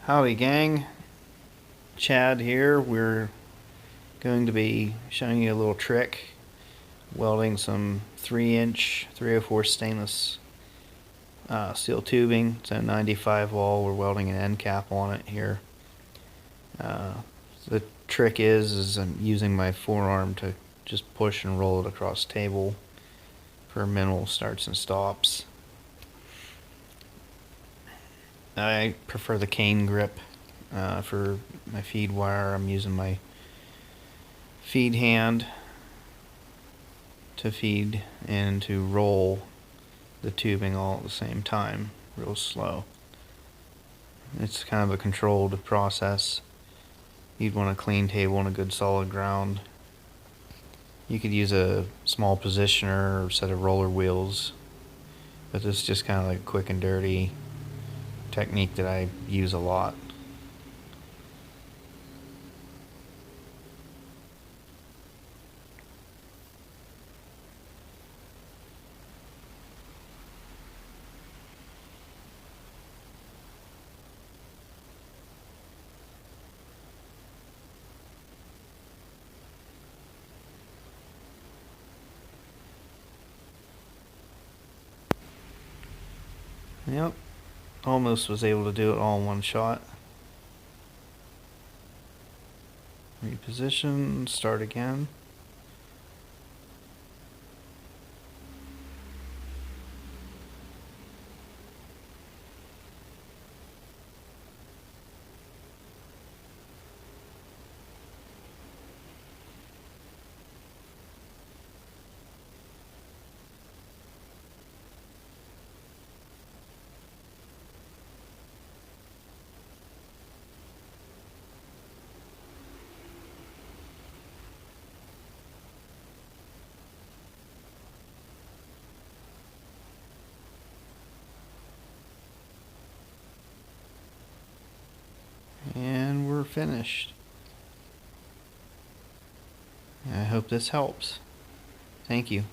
Howdy gang, Chad here. We're going to be showing you a little trick welding some 3-inch 304 stainless steel tubing. It's a 95 wall. We're welding an end cap on it here. The trick is I'm using my forearm to just push and roll it across the table for minimal starts and stops. I prefer the cane grip. For my feed wire, I'm using my feed hand to feed and to roll the tubing all at the same time, real slow. It's kind of a controlled process. You'd want a clean table and a good solid ground. You could use a small positioner or set of roller wheels, but this is just kind of like a quick and dirty technique that I use a lot. Yep, almost was able to do it all in one shot. Reposition, start again. And we're finished. I hope this helps. Thank you.